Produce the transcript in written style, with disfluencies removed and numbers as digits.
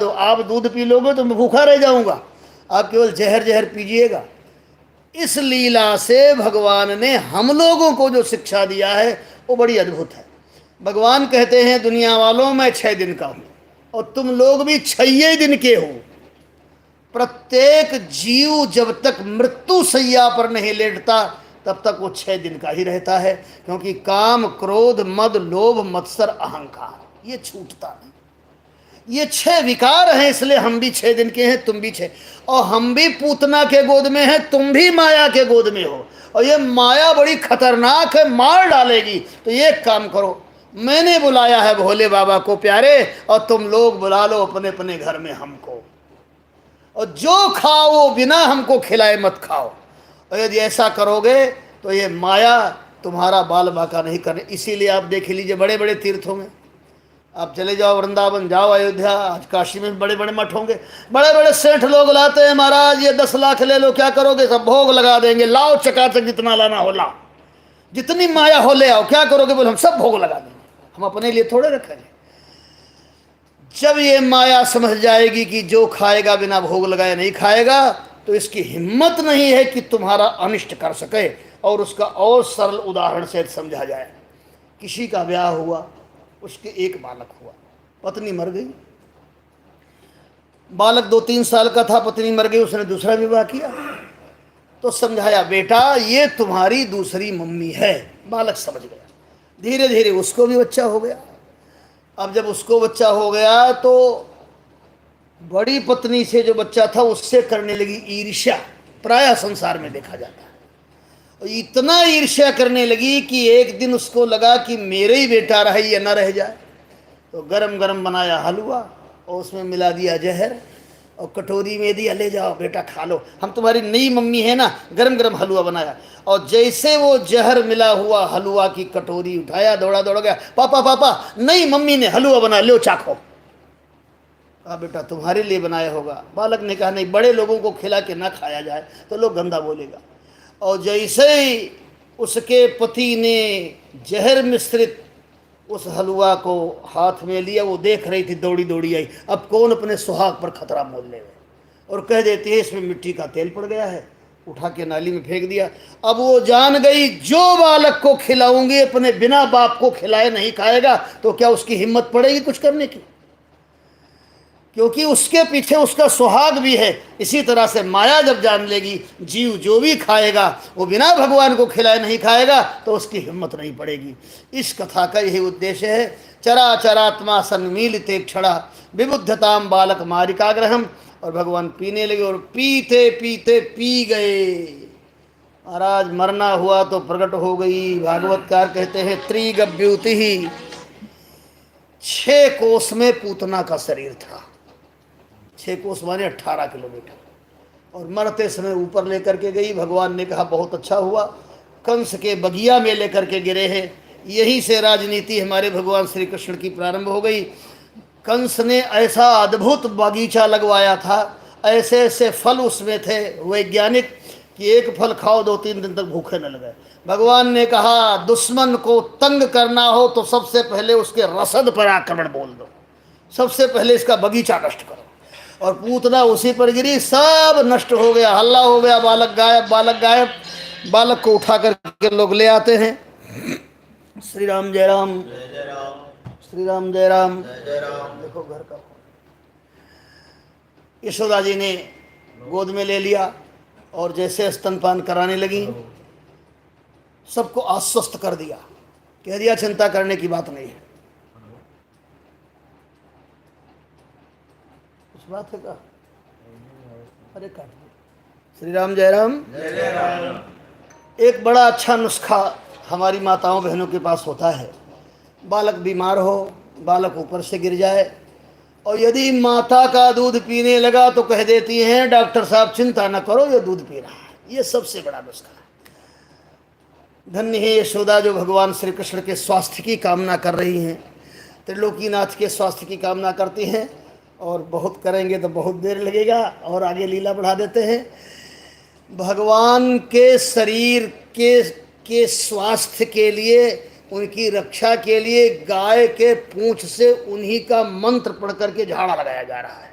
तो आप दूध पी लोगे तो मैं भूखा रह जाऊंगा, आप केवल जहर जहर पीजिएगा। इस लीला से भगवान ने हम लोगों को जो शिक्षा दिया है वो बड़ी अद्भुत है। भगवान कहते हैं दुनिया वालों मैं 6 दिन का हूं और तुम लोग भी 6 दिन के हो। प्रत्येक जीव जब तक मृत्यु शैया पर नहीं लेटता तब तक वो 6 दिन का ही रहता है, क्योंकि काम क्रोध मद लोभ मत्सर अहंकार ये छूटता नहीं। ये 6 विकार हैं, इसलिए हम भी 6 दिन के हैं, तुम भी 6। और हम भी पूतना के गोद में हैं, तुम भी माया के गोद में हो। और ये माया बड़ी खतरनाक है, मार डालेगी। तो ये काम करो, मैंने बुलाया है भोले बाबा को प्यारे, और तुम लोग बुला लो अपने अपने घर में हमको, और जो खाओ बिना हमको खिलाए मत खाओ। और यदि ऐसा करोगे तो ये माया तुम्हारा बाल बाका नहीं करने। इसीलिए आप देख लीजिए बड़े बड़े तीर्थों में आप चले जाओ, वृंदावन जाओ, अयोध्या, आज काशी में बड़े बड़े मठ होंगे, बड़े बड़े सेठ लोग लाते हैं, महाराज ये 10 लाख ले लो, क्या करोगे? सब भोग लगा देंगे, लाओ चकाचक जितना लाना हो लाओ, जितनी माया हो ले आओ, क्या करोगे? बोले हम सब भोग लगा देंगे, हम अपने लिए थोड़े रखेंगे। जब ये माया समझ जाएगी कि जो खाएगा बिना भोग लगाए नहीं खाएगा, तो इसकी हिम्मत नहीं है कि तुम्हारा अनिष्ट कर सके। और उसका और सरल उदाहरण से समझा जाए, किसी का ब्याह हुआ, उसके एक बालक हुआ, पत्नी मर गई, बालक 2-3 साल का था, पत्नी मर गई, उसने दूसरा विवाह किया। तो समझाया बेटा ये तुम्हारी दूसरी मम्मी है। बालक समझ गया, धीरे धीरे उसको भी बच्चा हो गया। अब जब उसको बच्चा हो गया तो बड़ी पत्नी से जो बच्चा था उससे करने लगी ईर्ष्या, प्रायः संसार में देखा जाता है। इतना ईर्ष्या करने लगी कि एक दिन उसको लगा कि मेरे ही बेटा रहे या न रह जाए, तो गरम गरम बनाया हलवा और उसमें मिला दिया जहर और कटोरी में दिया, ले जाओ बेटा खा लो, हम तुम्हारी नई मम्मी है ना। गरम गरम हलवा बनाया और जैसे वो जहर मिला हुआ हलवा की कटोरी उठाया, दौड़ा दौड़ गया, पापा पापा नई मम्मी ने हलवा बनाया, लो चाखो। कहा बेटा तुम्हारे लिए बनाया होगा। बालक ने कहा नहीं, बड़े लोगों को खिला के ना खाया जाए तो लोग गंदा बोलेगा। और जैसे ही उसके पति ने जहर मिश्रित उस हलवा को हाथ में लिया, वो देख रही थी, दौड़ी दौड़ी आई। अब कौन अपने सुहाग पर खतरा मोल ले, और कह देती है इसमें मिट्टी का तेल पड़ गया है, उठा के नाली में फेंक दिया। अब वो जान गई जो बालक को खिलाऊंगी अपने बिना बाप को खिलाए नहीं खाएगा, तो क्या उसकी हिम्मत पड़ेगी कुछ करने की? क्योंकि उसके पीछे उसका सुहाग भी है। इसी तरह से माया जब जान लेगी जीव जो भी खाएगा वो बिना भगवान को खिलाए नहीं खाएगा, तो उसकी हिम्मत नहीं पड़ेगी। इस कथा का यही उद्देश्य है। चरा चरात्मा सन्मीलिते क्षणा विबुद्धताम बालक मारिकाग्रहम। और भगवान पीने लगे और पीते पीते पी गए। महाराज मरना हुआ तो प्रकट हो गई। भागवतकार कहते हैं त्रिगव्युति ही, 6 कोस में पूतना का शरीर था। 6 कोस माने 18 किलोमीटर। और मरते समय ऊपर लेकर के गई। भगवान ने कहा बहुत अच्छा हुआ, कंस के बगिया में लेकर के गिरे हैं। यहीं से राजनीति हमारे भगवान श्री कृष्ण की प्रारंभ हो गई। कंस ने ऐसा अद्भुत बगीचा लगवाया था, ऐसे ऐसे फल उसमें थे वैज्ञानिक, कि एक फल खाओ 2-3 दिन तक भूखे न लगे। भगवान ने कहा दुश्मन को तंग करना हो तो सबसे पहले उसके रसद पर आक्रमण बोल दो, सबसे पहले इसका बगीचा नष्ट करो। और पूतना उसी पर गिरी, सब नष्ट हो गया, हल्ला हो गया, बालक गायब, बालक गायब। बालक को उठा करके लोग ले आते हैं। श्री राम जय राम, श्री राम जय राम। देखो घर का यशोदा जी ने गोद में ले लिया और जैसे स्तनपान कराने लगी, सबको आश्वस्त कर दिया, कह दिया चिंता करने की बात नहीं है। कुछ बात है का? अरे काट। श्री राम जय राम। एक बड़ा अच्छा नुस्खा हमारी माताओं बहनों के पास होता है। बालक बीमार हो, बालक ऊपर से गिर जाए, और यदि माता का दूध पीने लगा तो कह देती हैं डॉक्टर साहब चिंता न करो ये दूध पी रहा है। ये सबसे बड़ा नुस्खा है। धन्य है यशोदा जो भगवान श्री कृष्ण के स्वास्थ्य की कामना कर रही हैं, त्रिलोकीनाथ के स्वास्थ्य की कामना करती हैं। और बहुत करेंगे तो बहुत देर लगेगा और आगे लीला बढ़ा देते हैं। भगवान के शरीर के स्वास्थ्य के लिए उनकी रक्षा के लिए गाय के पूंछ से उन्हीं का मंत्र पढ़ करके झाड़ा लगाया जा रहा है।